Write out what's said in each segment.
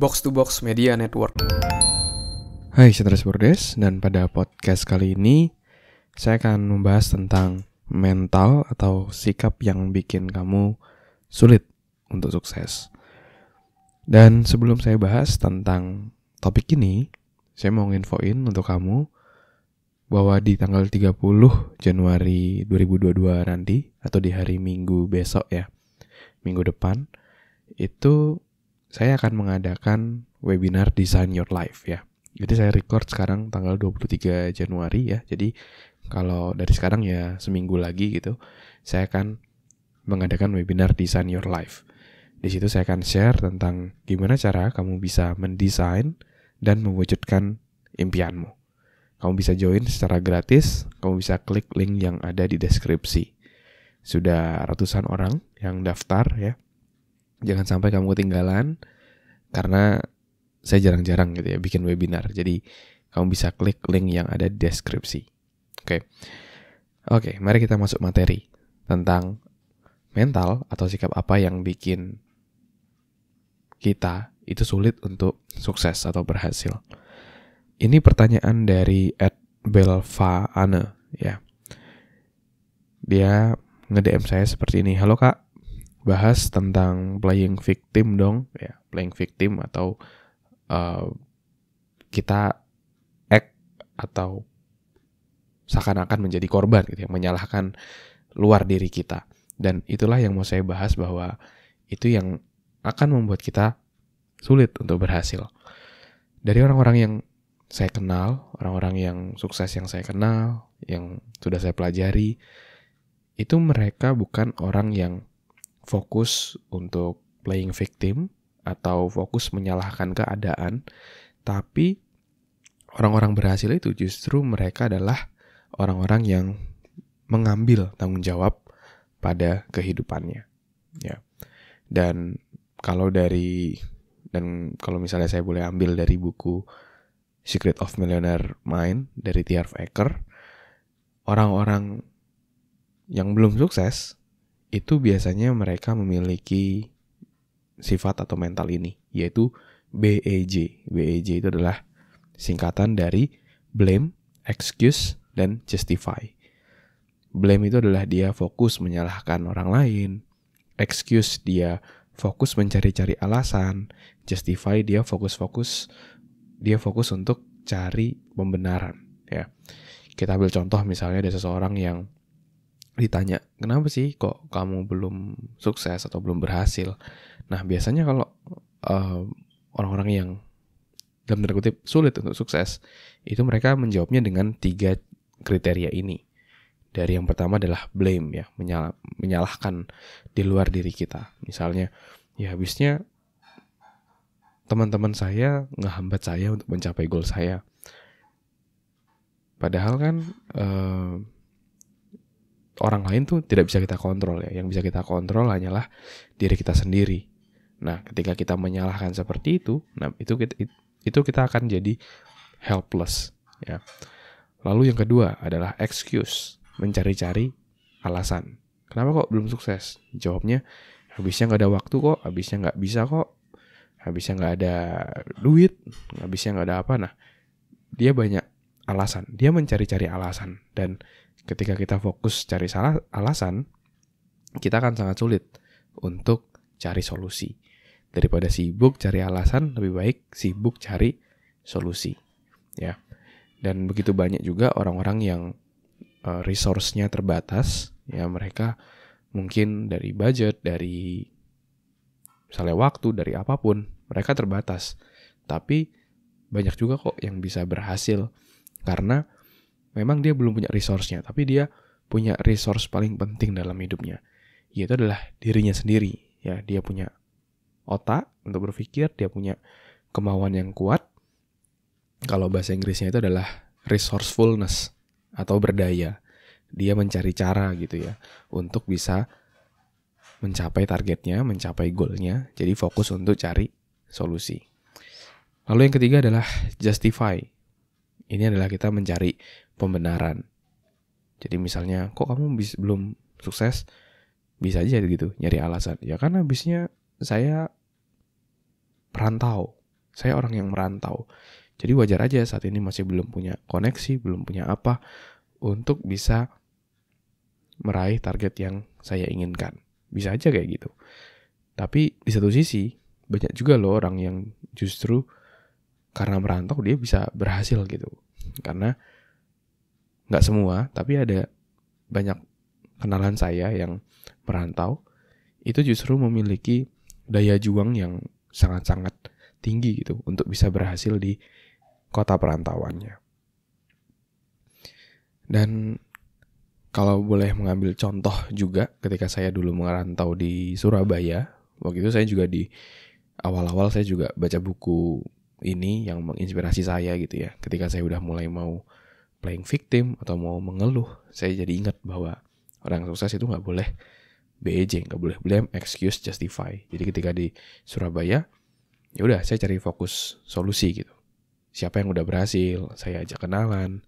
Box to Box Media Network. Hai Saudara Bordes, dan pada podcast kali ini saya akan membahas tentang mental atau sikap yang bikin kamu sulit untuk sukses. Dan sebelum saya bahas tentang topik ini, saya mau nginfoin untuk kamu bahwa di tanggal 30 Januari 2022 nanti, atau di hari Minggu besok ya, minggu depan, itu saya akan mengadakan webinar Design Your Life ya. Jadi saya record sekarang tanggal 23 Januari ya. Jadi kalau dari sekarang ya seminggu lagi gitu, saya akan mengadakan webinar Design Your Life. Di situ saya akan share tentang gimana cara kamu bisa mendesain dan mewujudkan impianmu. Kamu bisa join secara gratis, kamu bisa klik link yang ada di deskripsi. Sudah ratusan orang yang daftar ya. Jangan sampai kamu ketinggalan, karena saya jarang-jarang gitu ya bikin webinar. Jadi kamu bisa klik link yang ada di deskripsi. Oke, mari kita masuk materi tentang mental atau sikap apa yang bikin kita itu sulit untuk sukses atau berhasil. Ini pertanyaan dari @belvaane ya. Dia nge-DM saya seperti ini. Halo Kak, bahas tentang playing victim dong ya. Playing victim atau kita act atau seakan-akan menjadi korban gitu ya, menyalahkan luar diri kita. Dan itulah yang mau saya bahas, bahwa itu yang akan membuat kita sulit untuk berhasil. Dari orang-orang yang saya kenal, orang-orang yang sukses yang saya kenal, yang sudah saya pelajari, itu mereka bukan orang yang fokus untuk playing victim atau fokus menyalahkan keadaan, tapi orang-orang berhasil itu justru mereka adalah orang-orang yang mengambil tanggung jawab pada kehidupannya. Ya. Dan kalau misalnya saya boleh ambil dari buku Secret of Millionaire Mind dari T. Harv Eker, orang-orang yang belum sukses itu biasanya mereka memiliki sifat atau mental ini, yaitu BEJ. BEJ itu adalah singkatan dari blame, excuse, dan justify. Blame itu adalah dia fokus menyalahkan orang lain. Excuse dia fokus mencari-cari alasan. Justify dia fokus untuk cari pembenaran. Ya. Kita ambil contoh, misalnya ada seseorang yang ditanya, kenapa sih kok kamu belum sukses atau belum berhasil? Nah, biasanya kalau orang-orang yang dalam tanda kutip sulit untuk sukses, itu mereka menjawabnya dengan 3 kriteria ini. Dari yang pertama adalah blame ya, menyalahkan di luar diri kita. Misalnya, ya habisnya teman-teman saya ngehambat saya untuk mencapai goal saya. Padahal kan orang lain tuh tidak bisa kita kontrol ya. Yang bisa kita kontrol hanyalah diri kita sendiri. Nah, ketika kita menyalahkan seperti itu, nah itu kita akan jadi helpless ya. Lalu yang kedua adalah excuse, mencari-cari alasan. Kenapa kok belum sukses? Jawabnya, habisnya nggak ada waktu kok, habisnya nggak bisa kok, habisnya nggak ada duit, habisnya nggak ada apa. Nah, dia banyak alasan, dia mencari-cari alasan. Dan ketika kita fokus cari alasan, kita akan sangat sulit untuk cari solusi. Daripada sibuk cari alasan, lebih baik sibuk cari solusi. Ya. Dan begitu banyak juga orang-orang yang resource-nya terbatas, ya mereka mungkin dari budget, dari misalnya waktu, dari apapun, mereka terbatas. Tapi banyak juga kok yang bisa berhasil karena memang dia belum punya resource-nya, tapi dia punya resource paling penting dalam hidupnya, yaitu adalah dirinya sendiri. Ya, dia punya otak untuk berpikir, dia punya kemauan yang kuat. Kalau bahasa Inggrisnya itu adalah resourcefulness atau berdaya. Dia mencari cara gitu ya untuk bisa mencapai targetnya, mencapai goalnya. Jadi fokus untuk cari solusi. Lalu yang ketiga adalah justify. Ini adalah kita mencari pembenaran. Jadi misalnya, kok kamu belum sukses? Bisa aja gitu, nyari alasan. Ya kan habisnya saya perantau. Saya orang yang merantau. Jadi wajar aja saat ini masih belum punya koneksi, belum punya apa untuk bisa meraih target yang saya inginkan. Bisa aja kayak gitu. Tapi di satu sisi, banyak juga loh orang yang justru karena merantau dia bisa berhasil gitu. Karena nggak semua, tapi ada banyak kenalan saya yang merantau, itu justru memiliki daya juang yang sangat-sangat tinggi gitu untuk bisa berhasil di kota perantauannya. Dan kalau boleh mengambil contoh juga ketika saya dulu merantau di Surabaya, waktu itu saya juga di awal-awal saya juga baca buku ini yang menginspirasi saya gitu ya. Ketika saya udah mulai mau playing victim atau mau mengeluh, saya jadi ingat bahwa orang sukses itu nggak boleh BEJ, nggak boleh blame, excuse, justify. Jadi ketika di Surabaya, ya udah saya cari fokus solusi gitu. Siapa yang udah berhasil, saya ajak kenalan,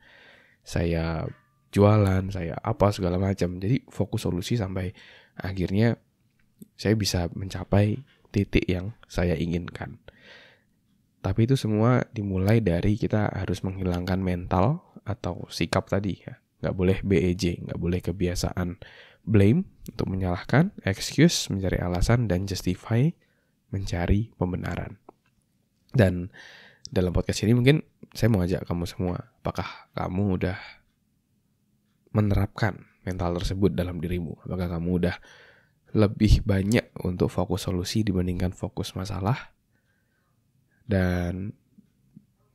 saya jualan, saya apa segala macam. Jadi fokus solusi sampai akhirnya saya bisa mencapai titik yang saya inginkan. Tapi itu semua dimulai dari kita harus menghilangkan mental atau sikap tadi ya. Nggak boleh BEJ, nggak boleh kebiasaan blame untuk menyalahkan, excuse mencari alasan, dan justify mencari pembenaran. Dan dalam podcast ini mungkin saya mau ajak kamu semua, apakah kamu udah menerapkan mental tersebut dalam dirimu? Apakah kamu udah lebih banyak untuk fokus solusi dibandingkan fokus masalah? Dan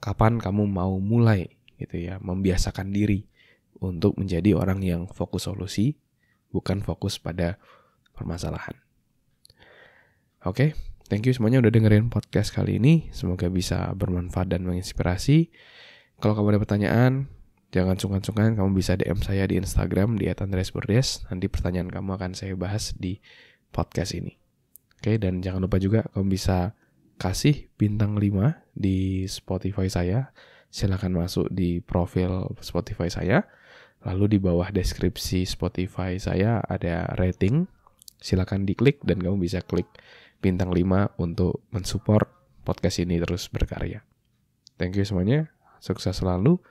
kapan kamu mau mulai gitu ya, membiasakan diri untuk menjadi orang yang fokus solusi, bukan fokus pada permasalahan. Oke, thank you semuanya udah dengerin podcast kali ini. Semoga bisa bermanfaat dan menginspirasi. Kalau kamu ada pertanyaan, jangan sungkan-sungkan kamu bisa DM saya di Instagram di @andreasbordes. Nanti pertanyaan kamu akan saya bahas di podcast ini. Oke, dan jangan lupa juga kamu bisa kasih bintang 5 di Spotify saya. Silakan masuk di profil Spotify saya. Lalu di bawah deskripsi Spotify saya ada rating. Silakan diklik dan kamu bisa klik bintang 5 untuk mensupport podcast ini terus berkarya. Thank you semuanya. Sukses selalu.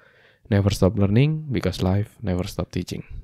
Never stop learning because life never stop teaching.